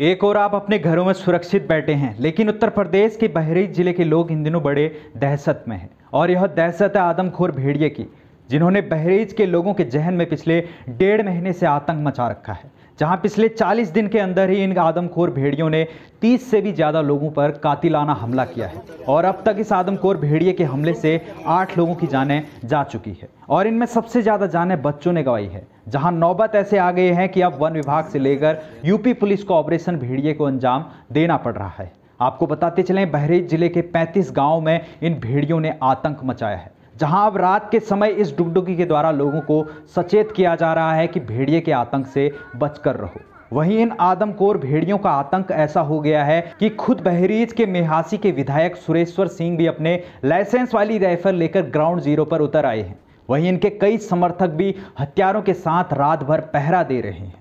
एक और आप अपने घरों में सुरक्षित बैठे हैं, लेकिन उत्तर प्रदेश के बहरीच जिले के लोग इन दिनों बड़े दहशत में हैं। और यह दहशत है आदमखोर भेड़िए की, जिन्होंने बहरीच के लोगों के जहन में पिछले 1.5 महीने से आतंक मचा रखा है। जहां पिछले 40 दिन के अंदर ही इन आदमखोर भेड़ियों ने 30 से भी ज़्यादा लोगों पर कातिलाना हमला किया है। और अब तक इस आदमखोर भेड़िए के हमले से 8 लोगों की जानें जा चुकी है और इनमें सबसे ज़्यादा जानें बच्चों ने गंवाई है। जहां नौबत ऐसे आ गए हैं कि अब वन विभाग से लेकर यूपी पुलिस को ऑपरेशन भेड़िए को अंजाम देना पड़ रहा है। आपको बताते चलें, बहरीच जिले के 35 गाँव में इन भेड़ियों ने आतंक मचाया है। जहां अब रात के समय इस डुगडुगी के द्वारा लोगों को सचेत किया जा रहा है कि भेड़िए के आतंक से बचकर रहो। वहीं इन आदमखोर भेड़ियों का आतंक ऐसा हो गया है कि खुद बहरीच के मेहासी के विधायक सुरेश्वर सिंह भी अपने लाइसेंस वाली राइफल लेकर ग्राउंड जीरो पर उतर आए हैं। वहीं इनके कई समर्थक भी हथियारों के साथ रात भर पहरा दे रहे हैं।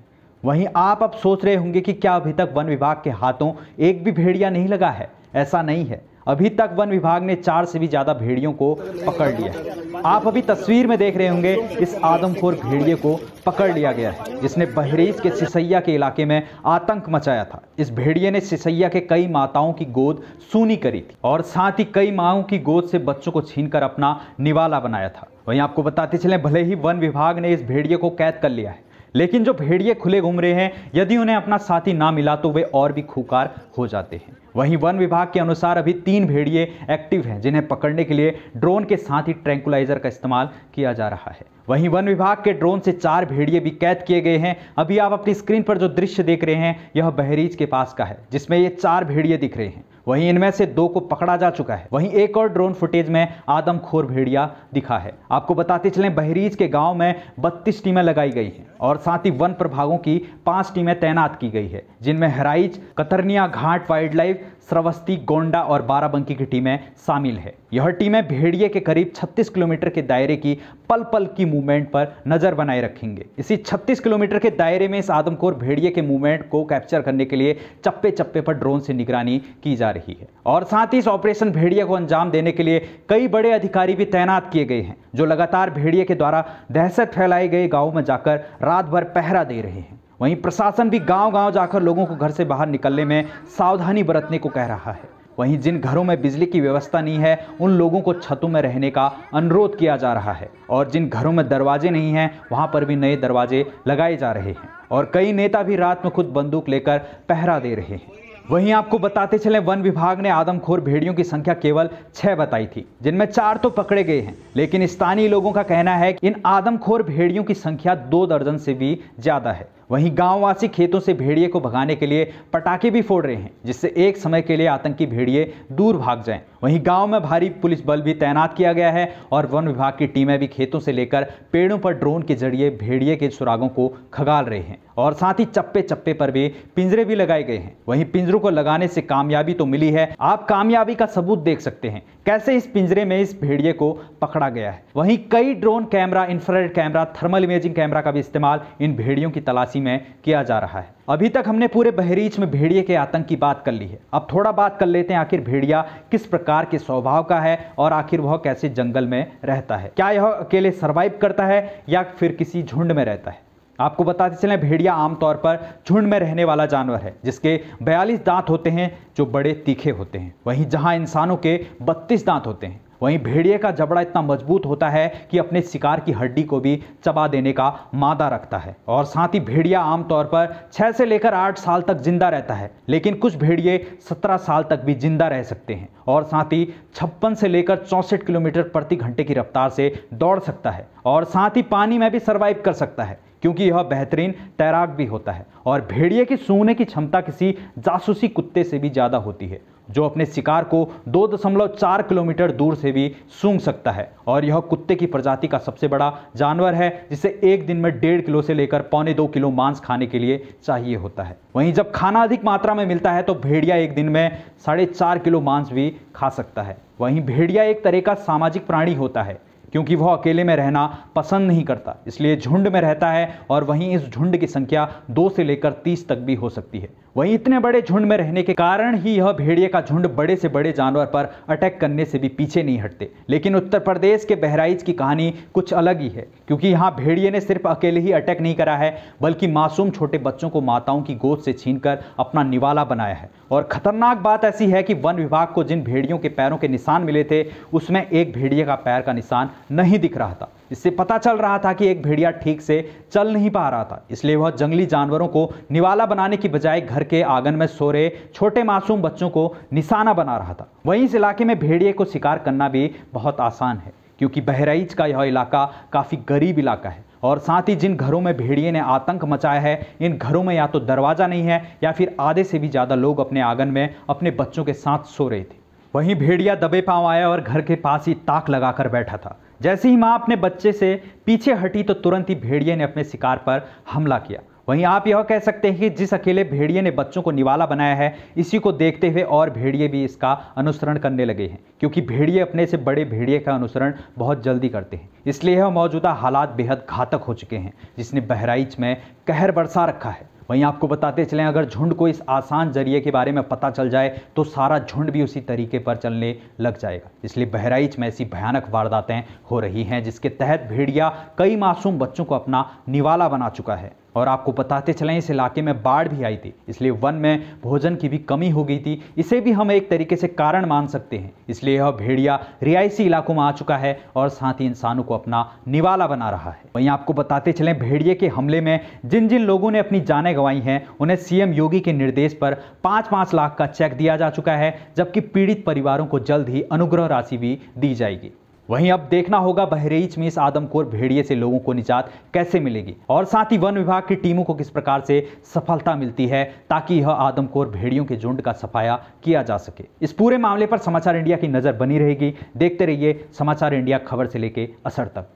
वहीं आप अब सोच रहे होंगे कि क्या अभी तक वन विभाग के हाथों एक भी भेड़िया नहीं लगा है। ऐसा नहीं है, अभी तक वन विभाग ने 4 से भी ज्यादा भेड़ियों को पकड़ लिया है। आप अभी तस्वीर में देख रहे होंगे, इस आदमखोर भेड़िए को पकड़ लिया गया है, जिसने बहरीच के सिसैया के इलाके में आतंक मचाया था। इस भेड़िए ने सिसैया के कई माताओं की गोद सूनी करी थी और साथ ही कई माओं की गोद से बच्चों को छीनकर अपना निवाला बनाया था। वहीं आपको बताते चलें, भले ही वन विभाग ने इस भेड़िए को कैद कर लिया है, लेकिन जो भेड़िए खुले घूम रहे हैं, यदि उन्हें अपना साथी ना मिला तो वे और भी खूंखार हो जाते हैं। वहीं वन विभाग के अनुसार अभी 3 भेड़िए एक्टिव हैं, जिन्हें पकड़ने के लिए ड्रोन के साथ ही ट्रैंकुलाइजर का इस्तेमाल किया जा रहा है। वहीं वन विभाग के ड्रोन से 4 भेड़िए भी कैद किए गए हैं। अभी आप अपनी स्क्रीन पर जो दृश्य देख रहे हैं, यह बहरीच के पास का है, जिसमें ये 4 भेड़िए दिख रहे हैं। वहीं इनमें से 2 को पकड़ा जा चुका है। वहीं एक और ड्रोन फुटेज में आदमखोर भेड़िया दिखा है। आपको बताते चलें, बहरीच के गांव में 32 टीमें लगाई गई हैं और साथ ही वन प्रभागों की 5 टीमें तैनात की गई है, जिनमें हराइच, कतरनिया घाट वाइल्ड लाइफ, श्रावस्ती, गोंडा और बाराबंकी की टीमें शामिल है। यह टीमें भेड़िए के करीब 36 किलोमीटर के दायरे की पल पल की मूवमेंट पर नजर बनाए रखेंगे। इसी 36 किलोमीटर के दायरे में इस आदमखोर भेड़िए के मूवमेंट को कैप्चर करने के लिए चप्पे चप्पे पर ड्रोन से निगरानी की जा रही है। और साथ ही इस ऑपरेशन भेड़िए को अंजाम देने के लिए कई बड़े अधिकारी भी तैनात किए गए हैं, जो लगातार भेड़िए के द्वारा दहशत फैलाए गए गाँव में जाकर रात भर पहरा दे रहे हैं। वहीं प्रशासन भी गांव-गांव जाकर लोगों को घर से बाहर निकलने में सावधानी बरतने को कह रहा है। वहीं जिन घरों में बिजली की व्यवस्था नहीं है, उन लोगों को छतों में रहने का अनुरोध किया जा रहा है। और जिन घरों में दरवाजे नहीं हैं, वहां पर भी नए दरवाजे लगाए जा रहे हैं। और कई नेता भी रात में खुद बंदूक लेकर पहरा दे रहे हैं। वहीं आपको बताते चलें, वन विभाग ने आदमखोर भेड़ियों की संख्या केवल 6 बताई थी, जिनमें 4 तो पकड़े गए हैं। लेकिन स्थानीय लोगों का कहना है कि इन आदमखोर भेड़ियों की संख्या 2 दर्जन से भी ज्यादा है। वहीं गांववासी खेतों से भेड़िए को भगाने के लिए पटाखे भी फोड़ रहे हैं, जिससे एक समय के लिए आतंकी भेड़िए दूर भाग जाएं। वहीं गांव में भारी पुलिस बल भी तैनात किया गया है और वन विभाग की टीमें भी खेतों से लेकर पेड़ों पर ड्रोन के जरिए भेड़िए के सुरागों को खंगाल रहे हैं। और साथ ही चप्पे चप्पे पर भी पिंजरे भी लगाए गए हैं। वहीं पिंजरों को लगाने से कामयाबी तो मिली है। आप कामयाबी का सबूत देख सकते हैं, कैसे इस पिंजरे में इस भेड़िए को पकड़ा गया है। वहीं कई drone camera, infrared camera, thermal imaging camera का भी इस्तेमाल इन भेड़ियों की तलाशी में किया जा रहा है। अभी तक हमने पूरे बहरीच में भेड़िए के आतंक की बात कर ली है। अब थोड़ा बात कर लेते हैं, आखिर भेड़िया किस प्रकार के स्वभाव का है और आखिर वह कैसे जंगल में रहता है। क्या यह अकेले सर्वाइव करता है या फिर किसी झुंड में रहता है। आपको बताते चलें, भेड़िया आमतौर पर झुंड में रहने वाला जानवर है, जिसके 42 दांत होते हैं, जो बड़े तीखे होते हैं। वहीं जहां इंसानों के 32 दांत होते हैं, वहीं भेड़िए का जबड़ा इतना मजबूत होता है कि अपने शिकार की हड्डी को भी चबा देने का मादा रखता है। और साथ ही भेड़िया आमतौर पर 6 से लेकर 8 साल तक जिंदा रहता है, लेकिन कुछ भेड़िए 17 साल तक भी जिंदा रह सकते हैं। और साथ ही 56 से लेकर 64 किलोमीटर प्रति घंटे की रफ्तार से दौड़ सकता है। और साथ ही पानी में भी सर्वाइव कर सकता है, क्योंकि यह बेहतरीन तैराक भी होता है। और भेड़िए की सूंघने की क्षमता किसी जासूसी कुत्ते से भी ज़्यादा होती है, जो अपने शिकार को 2.4 किलोमीटर दूर से भी सूंघ सकता है। और यह कुत्ते की प्रजाति का सबसे बड़ा जानवर है, जिसे एक दिन में 1.5 किलो से लेकर 1.25 किलो मांस खाने के लिए चाहिए होता है। वहीं जब खाना अधिक मात्रा में मिलता है तो भेड़िया एक दिन में 4.5 किलो मांस भी खा सकता है। वहीं भेड़िया एक तरह का सामाजिक प्राणी होता है। क्योंकि वह अकेले में रहना पसंद नहीं करता, इसलिए झुंड में रहता है और वहीं इस झुंड की संख्या 2 से लेकर 30 तक भी हो सकती है। वहीं इतने बड़े झुंड में रहने के कारण ही यह भेड़िए का झुंड बड़े से बड़े जानवर पर अटैक करने से भी पीछे नहीं हटते। लेकिन उत्तर प्रदेश के बहराइच की कहानी कुछ अलग ही है, क्योंकि यहाँ भेड़िए ने सिर्फ अकेले ही अटैक नहीं करा है, बल्कि मासूम छोटे बच्चों को माताओं की गोद से छीनकर अपना निवाला बनाया है। और खतरनाक बात ऐसी है कि वन विभाग को जिन भेड़ियों के पैरों के निशान मिले थे, उसमें एक भेड़िए का पैर का निशान नहीं दिख रहा था। इससे पता चल रहा था कि एक भेड़िया ठीक से चल नहीं पा रहा था, इसलिए वह जंगली जानवरों को निवाला बनाने की बजाय घर के आंगन में सो रहे छोटे मासूम बच्चों को निशाना बना रहा था। वहीं इस इलाके में भेड़िए को शिकार करना भी बहुत आसान है, क्योंकि बहराइच का यह इलाका काफ़ी गरीब इलाका है और साथ ही जिन घरों में भेड़िए ने आतंक मचाया है, इन घरों में या तो दरवाज़ा नहीं है या फिर आधे से भी ज़्यादा लोग अपने आंगन में अपने बच्चों के साथ सो रहे थे। वहीं भेड़िया दबे पांव आया और घर के पास ही ताक लगाकर बैठा था। जैसे ही माँ अपने बच्चे से पीछे हटी तो तुरंत ही भेड़िए ने अपने शिकार पर हमला किया। वहीं आप यह कह सकते हैं कि जिस अकेले भेड़िए ने बच्चों को निवाला बनाया है, इसी को देखते हुए और भेड़िए भी इसका अनुसरण करने लगे हैं, क्योंकि भेड़िए अपने से बड़े भेड़िए का अनुसरण बहुत जल्दी करते हैं। इसलिए यह मौजूदा हालात बेहद घातक हो चुके हैं, जिसने बहराइच में कहर बरसा रखा है। वहीं आपको बताते चलें, अगर झुंड को इस आसान जरिए के बारे में पता चल जाए तो सारा झुंड भी उसी तरीके पर चलने लग जाएगा। इसलिए बहराइच में ऐसी भयानक वारदातें हो रही हैं, जिसके तहत भेड़िया कई मासूम बच्चों को अपना निवाला बना चुका है। और आपको बताते चलें, इस इलाके में बाढ़ भी आई थी, इसलिए वन में भोजन की भी कमी हो गई थी। इसे भी हम एक तरीके से कारण मान सकते हैं। इसलिए यह भेड़िया रिहायशी इलाकों में आ चुका है और साथ ही इंसानों को अपना निवाला बना रहा है। वहीं आपको बताते चलें, भेड़िए के हमले में जिन जिन लोगों ने अपनी जानें गंवाई हैं, उन्हें सीएम योगी के निर्देश पर 5-5 लाख का चेक दिया जा चुका है, जबकि पीड़ित परिवारों को जल्द ही अनुग्रह राशि भी दी जाएगी। वहीं अब देखना होगा बहराइच में इस आदमखोर भेड़िए से लोगों को निजात कैसे मिलेगी और साथ ही वन विभाग की टीमों को किस प्रकार से सफलता मिलती है, ताकि यह आदमखोर भेड़ियों के झुंड का सफाया किया जा सके। इस पूरे मामले पर समाचार इंडिया की नज़र बनी रहेगी। देखते रहिए समाचार इंडिया, खबर से लेके असर तक।